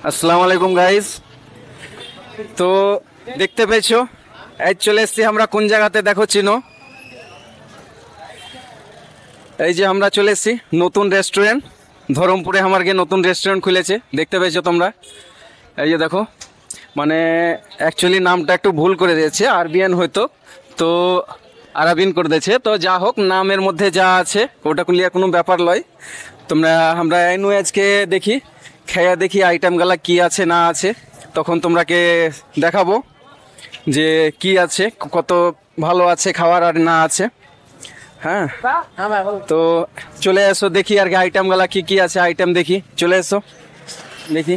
আসসালামু আলাইকুম গাইস। তো দেখতে পেয়েছো আজ চলে এসেছি আমরা কোন জায়গাতে দেখো চিনো, এই যে আমরা চলে এসেছি নতুন রেস্টুরেন্ট ধরমপুরে। আমার গিয়ে নতুন রেস্টুরেন্ট খুলেছে, দেখতে পেয়েছো তোমরা। এই যে দেখো, মানে অ্যাকচুয়ালি নামটা একটু ভুল করে দিয়েছে, আরবিয়ান হয়তো, তো আরাবিন করে দিয়েছে। তো যা হোক, নামের মধ্যে যা আছে ওটা কুলিয়া কোনো ব্যাপার লয়। তোমরা আমরা এনু আজকে দেখি, খেয়া দেখি আইটেমগুলা কি আছে না আছে, তখন তোমরাকে দেখাবো যে কি আছে, কত ভালো আছে খাবার আর না আছে। হ্যাঁ, তো চলে এসো দেখি আর কি আইটেমগুলা কি কি আছে, আইটেম দেখি, চলে এসো দেখি।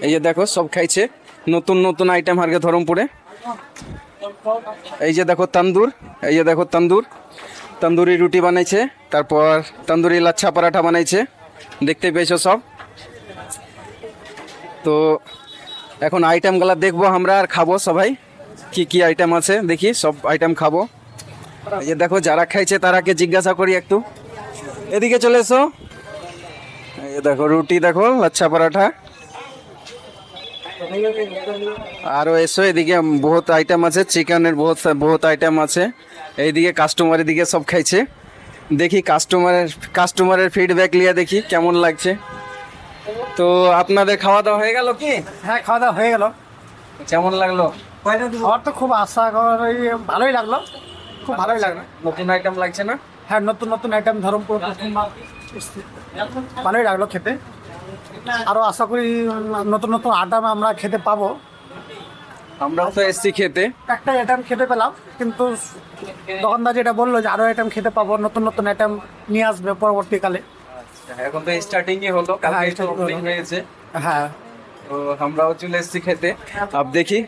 এই যে দেখো সব খাইছে নতুন নতুন আইটেম আর কি ধরমপুরে। এই যে দেখো তন্দুর, এই যে দেখো তন্দুরি রুটি বানাইছে, তারপর তন্দুরি লাচ্ছা পরাঠা বানাইছে, দেখতে পেয়েছো সব। তো এখন আইটেমগুলা দেখবো আমরা আর খাবো সবাই, কি কি আইটেম আছে দেখি, সব আইটেম খাবো। এই যে দেখো যারা খাইছে তারাকে জিজ্ঞাসা করি একটু, এদিকে চলে এসো। এই যে দেখো রুটি, দেখো লাচ্ছা পরাঠা, আরও এসো এদিকে বহুত আইটেম আছে, চিকেনের বহুত আইটেম আছে। এইদিকে কাস্টমার এদিকে সব খাইছে, দেখি কাস্টমারের ফিডব্যাক নিয়ে দেখি কেমন লাগছে। তো আপনাদের খাওয়া দাওয়া হয়ে গেল কি? হ্যাঁ, খাওয়া দাওয়া হয়ে গেল। কেমন লাগলো? আমার তো খুব আশা করি ভালোই লাগলো, খুব ভালোই লাগলো। নতুন আইটেম লাগছে না? হ্যাঁ, নতুন নতুন আইটেম ধরমপুর ভালোই লাগলো খেতে। আরও আশা করি নতুন নতুন আইটেম আমরা খেতে পাবো। আমরাও তো এসছি খেতে, একটা আইটেম খেতে পেলাম, কিন্তু দোকানদার যেটা বললো যে আরও আইটেম খেতে পাবো, নতুন নতুন আইটেম নিয়ে আসবে পরবর্তীকালে। এখন তো স্টার্টিংই হলো, কালকে তো ওপেনিং হয়েছে। হ্যাঁ, তো আমরাও চলে এসছি খেতে, আব দেখি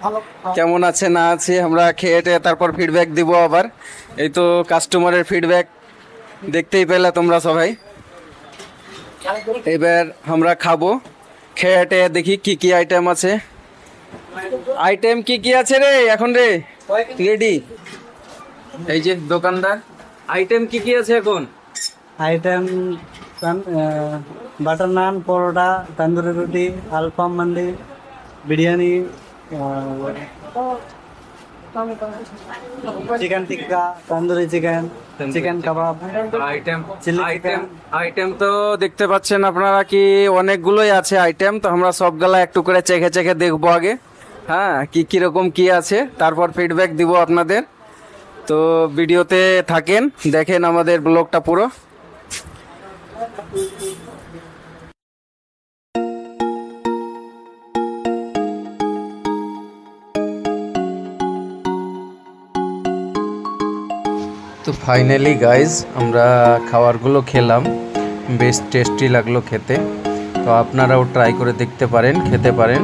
ভালো কেমন আছে না আছে, আমরা খেয়ে তারপর ফিডব্যাক দিব আবার। এই তো কাস্টমারের ফিডব্যাক দেখতেই পেলে তোমরা সবাই। এবার আমরা খাবো, খেয়ে দেখি কি কি আইটেম আছে। আইটেম কি কি আছে রে এখন রে? রেডি? এই যে দোকানদার, আইটেম কি কি আছে এখন? आइटम बटर नान, परोठा, तंदूरी रोटी, अल्फाम मंडी, biryani, chicken tikka, tandoori chicken, chicken kebab, item তো দেখতে পাচ্ছেন আপনারা কি অনেকগুলোই আছে আইটেম। তো আমরা সবগুলা একটু করে চেখে চেখে দেখবো আগে, হ্যাঁ কি কিরকম কি আছে, তারপর ফিডব্যাক দিব আপনাদের। তো ভিডিওতে থাকেন, দেখেন আমাদের ব্লগটা পুরো। তো ফাইনালি গাইজ আমরা খাবারগুলো খেলাম, বেশ টেস্টি লাগলো খেতে। তো আপনারাও ট্রাই করে দেখতে পারেন, খেতে পারেন।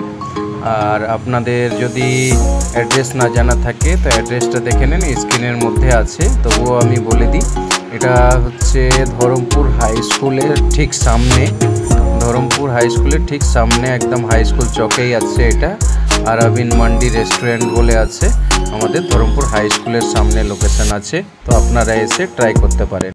আর আপনাদের যদি অ্যাড্রেস না জানা থাকে তো অ্যাড্রেসটা দেখে নেন, স্ক্রিনের মধ্যে আছে, তবুও আমি বলে দিই। এটা হচ্ছে ধরমপুর হাই স্কুলের ঠিক সামনে, ধরমপুর হাই স্কুলের ঠিক সামনে, একদম হাই স্কুল চকেই আছে এটা। আরাবিন মান্ডি রেস্টুরেন্ট বলে আছে, আমাদের ধরমপুর হাই স্কুলের সামনে লোকেশন আছে। তো আপনারা এসে ট্রাই করতে পারেন।